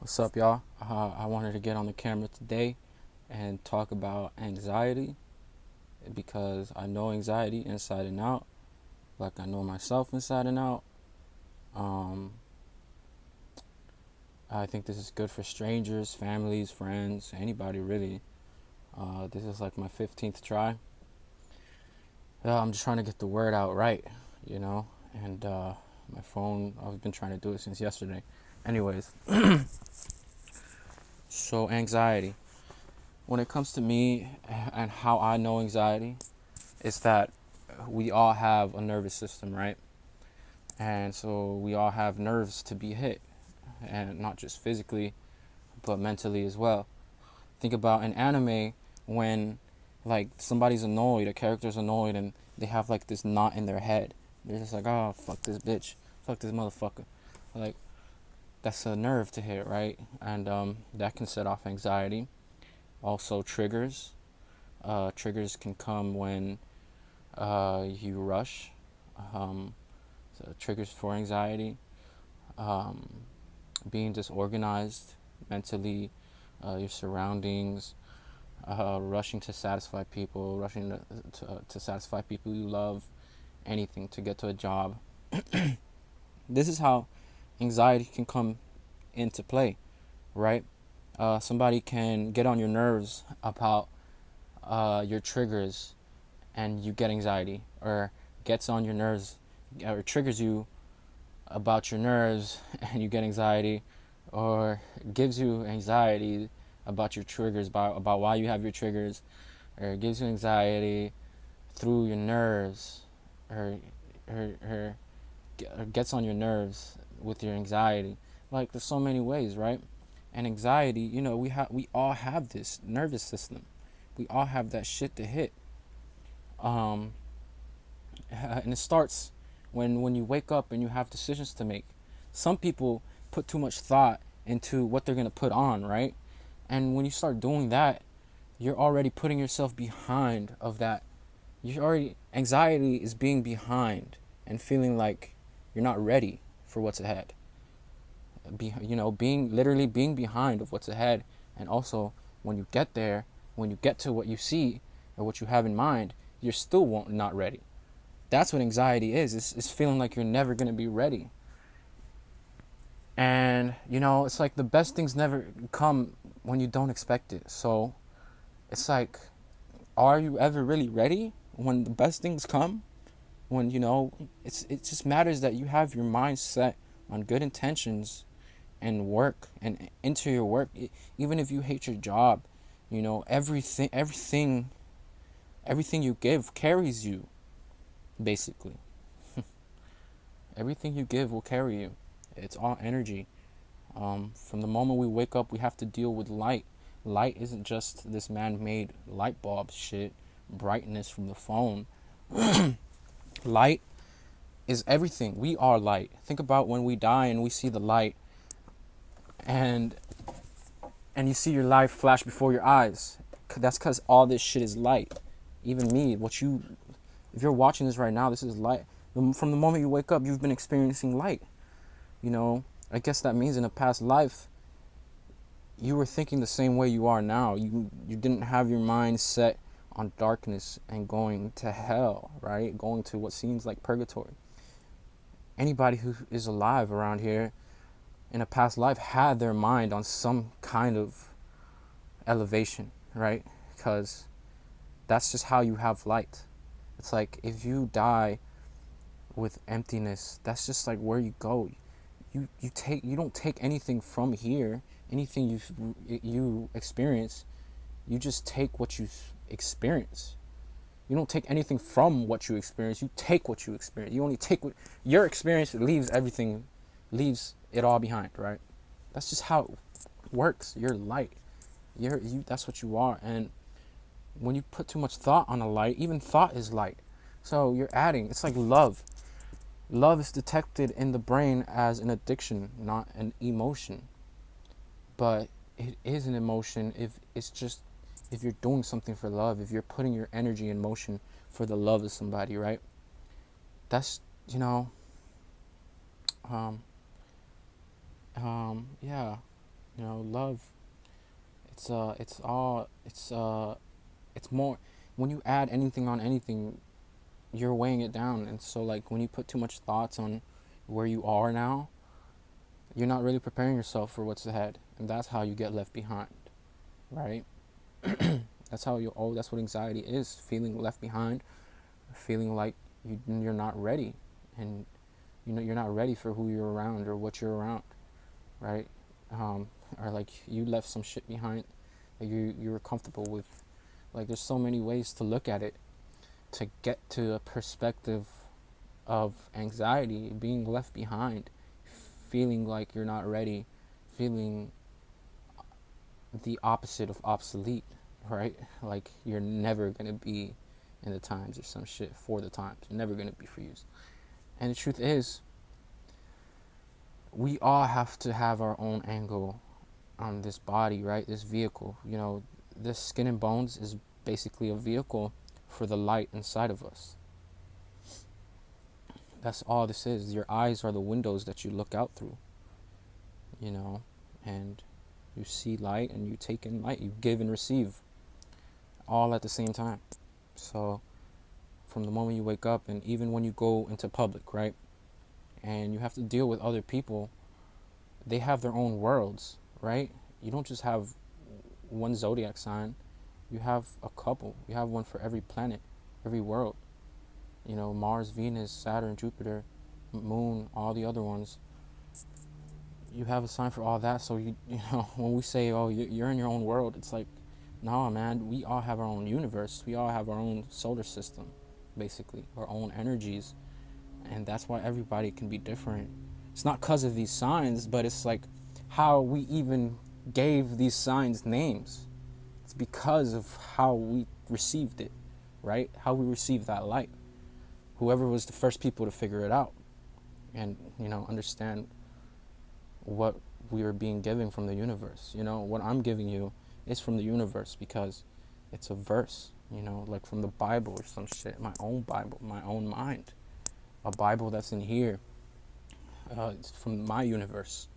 What's up, y'all? I wanted to get on the camera today and talk about anxiety because I know anxiety inside and out, like I know myself inside and out. Um, I think this is good for strangers, families, friends, anybody really. This is like my 15th try. I'm just trying to get the word out right, you know, and my phone, I've been trying to do it since yesterday. Anyways, so anxiety. When it comes to me and how I know anxiety, is that we all have a nervous system, right? And so we all have nerves to be hit, and not just physically, but mentally as well. Think about an anime when like somebody's annoyed, a character's annoyed, and they have like this knot in their head. They're just like, oh, fuck this bitch, fuck this motherfucker. Like, that's a nerve to hit, right? And that can set off anxiety. Also, triggers. Triggers can come when you rush. Um, so triggers for anxiety, um, being disorganized mentally, your surroundings, rushing to satisfy people, rushing to satisfy people you love, anything to get to a job. This is how anxiety can come into play, right? Somebody can get on your nerves about your triggers and you get anxiety, or gets on your nerves or triggers you about your nerves and you get anxiety, or gives you anxiety about your triggers, about why you have your triggers, or it gives you anxiety through your nerves, or, or gets on your nerves with your anxiety. Like, there's so many ways, right? And anxiety, we all have this nervous system. We all have that shit to hit. Um, and it starts when you wake up and you have decisions to make. Some people put too much thought into what they're going to put on, right? And when you start doing that, you're already putting yourself behind of that. You already Anxiety is being behind and feeling like you're not ready for what's ahead. Being behind of what's ahead. And also, when you get there, when you get to what you see or what you have in mind, you're still not ready. That's what anxiety is. It's feeling like you're never going to be ready. And, it's like the best things never come when you don't expect it. So it's like, are you ever really ready when the best things come? When, it just matters that you have your mind set on good intentions and work and into your work. Even if you hate your job, everything you give carries you, basically. Everything you give will carry you. It's all energy. From the moment we wake up, we have to deal with light. Light isn't just this man-made light bulb shit, brightness from the phone. Light is everything. We are light. Think about when we die and we see the light, and you see your life flash before your eyes. That's because all this shit is light. Even me, if you're watching this right now, this is light. From the moment you wake up, you've been experiencing light. I guess that means in a past life, you were thinking the same way you are now. You didn't have your mind set on darkness and going to hell, right? Going to what seems like purgatory. Anybody who is alive around here in a past life had their mind on some kind of elevation, right? Because that's just how you have light. It's like if you die with emptiness, that's just like where you go. You don't take anything from here. Anything you experience, you just take what you experience. You don't take anything from what you experience. You take what you experience. You only take what your experience leaves it all behind, right? That's just how it works. You're light. That's what you are. And when you put too much thought on a light, even thought is light. So you're adding. It's like love. Love is detected in the brain as an addiction, not an emotion. But it is an emotion if you're doing something for love, if you're putting your energy in motion for the love of somebody, right? That's, um, yeah. Love. It's more. When you add anything on anything, you're weighing it down, and so like when you put too much thoughts on where you are now, you're not really preparing yourself for what's ahead, and that's how you get left behind, right? That's what anxiety is: feeling left behind, feeling like you're not ready, and you're not ready for who you're around or what you're around, right? Or like you left some shit behind that you were comfortable with. Like there's so many ways to look at it to get to a perspective of anxiety, being left behind, feeling like you're not ready, feeling the opposite of obsolete, right? Like you're never gonna be in the times or some shit for the times. You're never gonna be for use. And the truth is, we all have to have our own angle on this body, right? This vehicle. This skin and bones is basically a vehicle for the light inside of us. That's all this is. Your eyes are the windows that you look out through, and you see light and you take in light. You give and receive all at the same time. So from the moment you wake up, and even when you go into public, right? And you have to deal with other people, they have their own worlds, right? You don't just have one zodiac sign. You have a couple. You have one for every planet, every world. Mars, Venus, Saturn, Jupiter, Moon, all the other ones. You have a sign for all that. So when we say, "Oh, you're in your own world," it's like, no, man. We all have our own universe. We all have our own solar system, basically, our own energies, and that's why everybody can be different. It's not because of these signs, but it's like how we even gave these signs names. It's because of how we received it, right? How we received that light. Whoever was the first people to figure it out and, understand what we are being given from the universe. What I'm giving you is from the universe because it's a verse, like from the Bible or some shit. My own Bible, my own mind. A Bible that's in here, it's from my universe.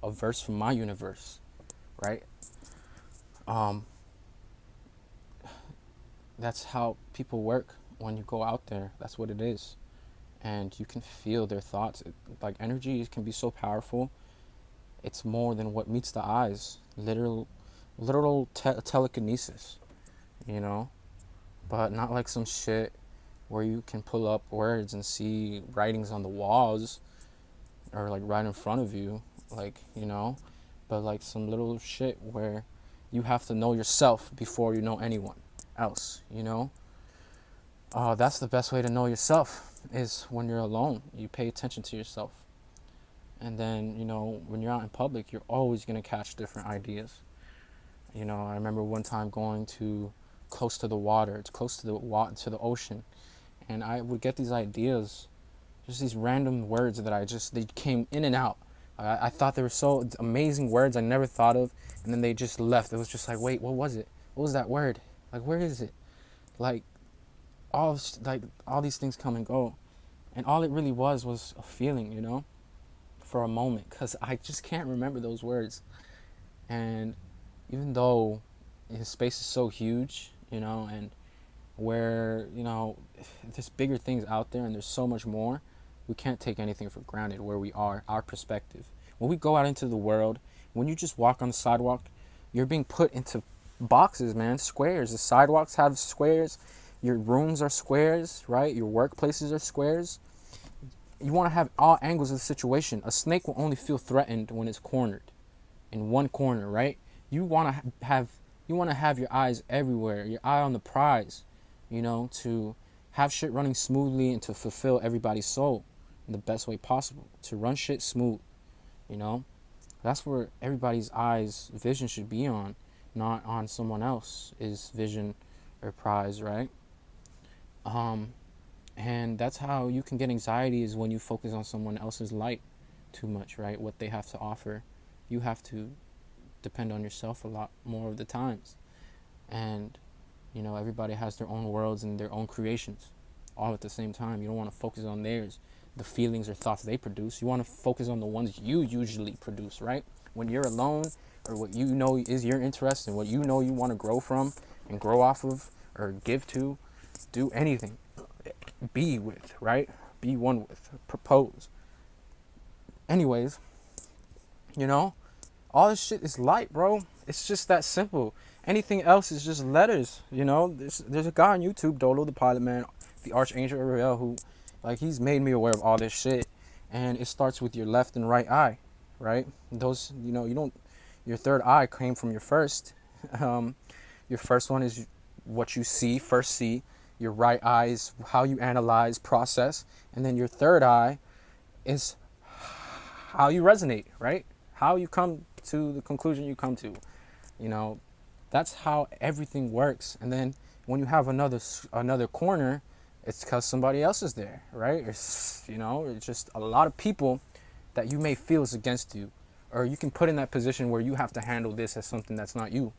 A verse from my universe, right? That's how people work when you go out there. That's what it is. And you can feel their thoughts. Like energy can be so powerful. It's more than what meets the eyes. Literal telekinesis, But not like some shit where you can pull up words and see writings on the walls or like right in front of you, but like some little shit where you have to know yourself before you know anyone else. That's the best way to know yourself is when you're alone. You pay attention to yourself. And then, when you're out in public, you're always going to catch different ideas. I remember one time going to close to the water. It's close to the ocean. And I would get these ideas, just these random words that they came in and out. I thought they were so amazing words I never thought of. And then they just left. It was just like, wait, what was it? What was that word? Like, where is it? Like, all these things come and go. And all it really was a feeling, for a moment, because I just can't remember those words. And even though his space is so huge, and where, there's bigger things out there and there's so much more, we can't take anything for granted where we are, our perspective. When we go out into the world, when you just walk on the sidewalk, you're being put into boxes, man, squares. The sidewalks have squares. Your rooms are squares, right? Your workplaces are squares. You want to have all angles of the situation. A snake will only feel threatened when it's cornered in one corner, right? You want to have your eyes everywhere, your eye on the prize, to have shit running smoothly and to fulfill everybody's soul in the best way possible, to run shit smooth, That's where everybody's vision should be on, not on someone else's vision or prize, right? And that's how you can get anxiety, is when you focus on someone else's light too much, right? What they have to offer. You have to depend on yourself a lot more of the times. And, everybody has their own worlds and their own creations all at the same time. You don't want to focus on theirs, the feelings or thoughts they produce. You want to focus on the ones you usually produce, right? when you're alone, or what you know is your interest and what you know you want to grow from and grow off of or give to, do anything. Be with, right? Be one with. Propose. Anyways, you know, all this shit is light, bro. It's just that simple. Anything else is just letters, you know. There's a guy on YouTube, Doelow Da Pilotman, the Archangel Ariel, who, like, he's made me aware of all this shit. And it starts with your left and right eye, right? Those, you know, you don't. Your third eye came from your first. Your first one is what you see, first see. Your right eye is how you analyze, process, and then your third eye is how you resonate, right? How you come to the conclusion you come to. You know, that's how everything works. And then when you have another corner, it's because somebody else is there, right? It's, you know, it's just a lot of people that you may feel is against you, or you can put in that position where you have to handle this as something that's not you.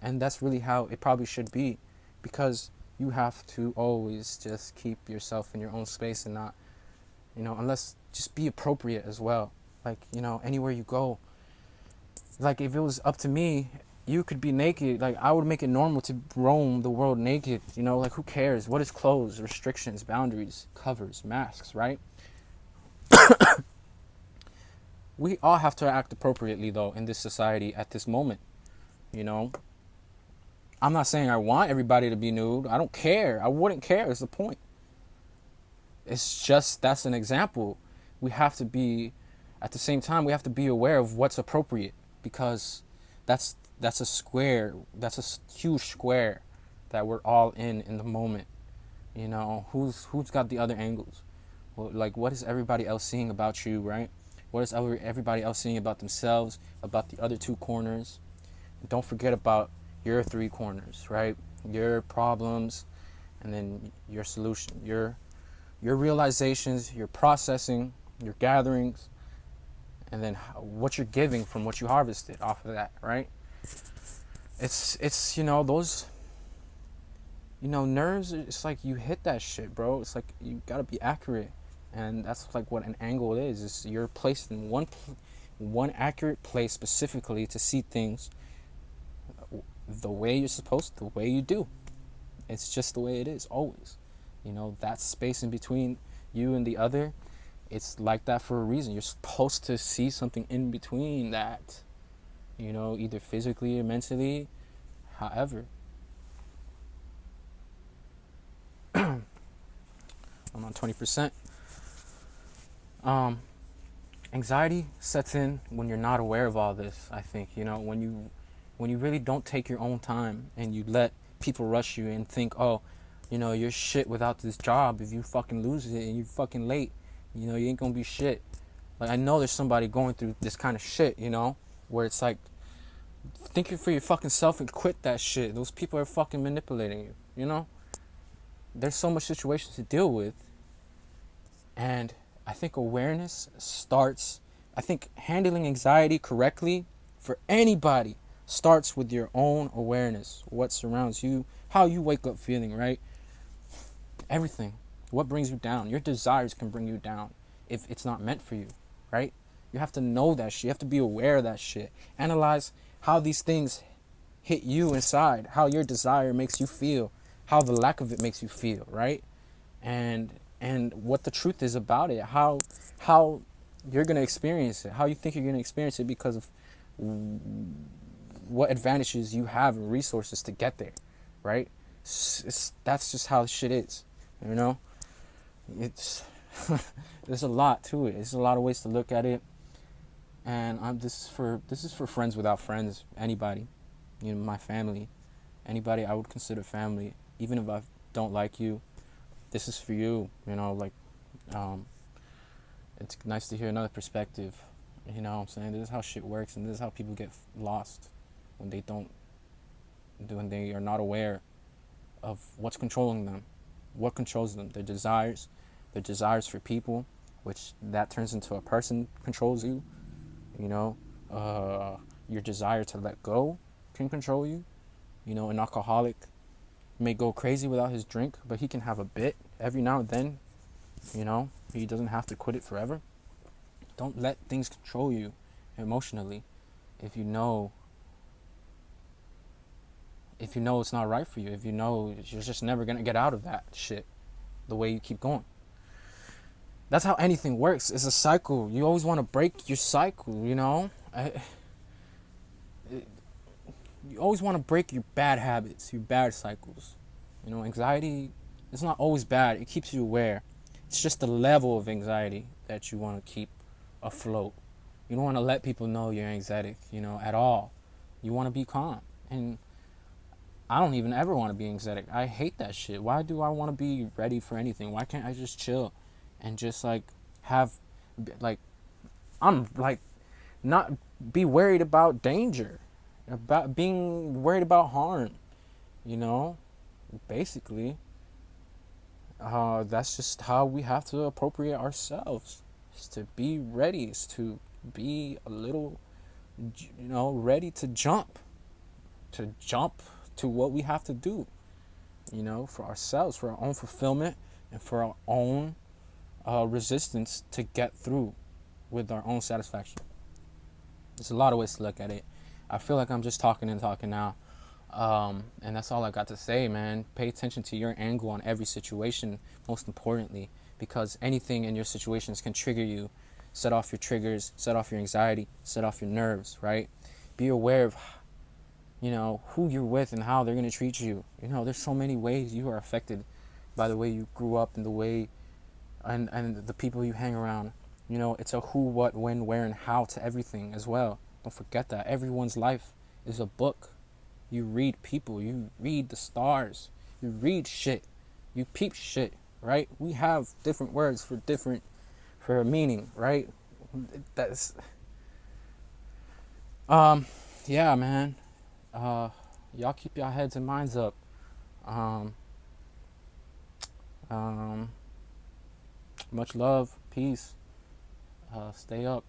And that's really how it probably should be, because you have to always just keep yourself in your own space and not, you know, unless just be appropriate as well. Like, you know, anywhere you go, like if it was up to me, you could be naked. Like, I would make it normal to roam the world naked, you know, like who cares? What is clothes, restrictions, boundaries, covers, masks, right? We all have to act appropriately though in this society at this moment, you know. I'm not saying I want everybody to be nude. I don't care. I wouldn't care is the point. It's just, that's an example. We have to be, at the same time, we have to be aware of what's appropriate, because that's a square, that's a huge square that we're all in the moment. You know, who's got the other angles? Well, like, what is everybody else seeing about you, right? What is everybody else seeing about themselves, about the other two corners? And don't forget about your three corners, right? Your problems, and then your solution, your realizations, your processing, your gatherings, and then what you're giving from what you harvested off of that, right? It's you know, those, you know, nerves, it's like you hit that shit, bro. It's like you gotta be accurate, and that's like what an angle is. Is you're placed in one accurate place specifically to see things the way you're supposed to, the way you do. It's just the way it is always. You know, that space in between you and the other, it's like that for a reason. You're supposed to see something in between that, you know, either physically or mentally. However, I'm on 20%. Anxiety sets in when you're not aware of all this. I think, you know, when you really don't take your own time and you let people rush you and think, oh, you know, you're shit without this job. If you fucking lose it and you fucking late, you know, you ain't gonna be shit. Like, I know there's somebody going through this kind of shit, you know, where it's like, think for your fucking self and quit that shit. Those people are fucking manipulating you, you know? There's so much situations to deal with. And I think awareness starts, I think handling anxiety correctly for anybody starts with your own awareness. What surrounds you, how you wake up feeling, right? Everything. What brings you down? Your desires can bring you down if it's not meant for you, right? You have to know that shit. You have to be aware of that shit. Analyze how these things hit you inside, how your desire makes you feel, how the lack of it makes you feel, right? And what the truth is about it, how you're going to experience it, how you think you're going to experience it because of what advantages you have and resources to get there, right? That's just how shit is, you know? It's there's a lot to it. There's a lot of ways to look at it. And this is for friends without friends, anybody, you know, my family, anybody I would consider family, even if I don't like you. This is for you, you know, like, it's nice to hear another perspective, you know what I'm saying? This is how shit works, and this is how people get lost when they are not aware of what's controlling them, what controls them, their desires for people, which that turns into a person controls you, you know, your desire to let go can control you, you know. An alcoholic may go crazy without his drink, but he can have a bit every now and then, you know. He doesn't have to quit it forever. Don't let things control you emotionally. if you know it's not right for you, if you know you're just never gonna get out of that shit the way you keep going. That's how anything works. It's a cycle. You always want to break your cycle, you know? You always want to break your bad habits, your bad cycles. You know, anxiety is not always bad. It keeps you aware. It's just the level of anxiety that you want to keep afloat. You don't want to let people know you're anxiety, you know, at all. You want to be calm. And I don't even ever want to be anxiety. I hate that shit. Why do I want to be ready for anything? Why can't I just chill and just like have like I'm like not be worried about danger, about being worried about harm, you know? Basically, that's just how we have to appropriate ourselves. Is to be ready, is to be a little, you know, ready to jump to what we have to do, you know, for ourselves, for our own fulfillment, and for our own resistance to get through with our own satisfaction. There's a lot of ways to look at it. I feel like I'm just talking and talking now. And that's all I got to say, man. Pay attention to your angle on every situation, most importantly, because anything in your situations can trigger you, set off your triggers, set off your anxiety, set off your nerves, right? Be aware of, you know, who you're with and how they're going to treat you. You know, there's so many ways you are affected by the way you grew up and the way and the people you hang around. You know, it's a who, what, when, where, and how to everything as well. Don't forget that. Everyone's life is a book. You read people, you read the stars, you read shit, you peep shit, right? We have different words for a meaning, right? That's, yeah, man. Y'all keep y'all heads and minds up. Um, Much love, peace, stay up.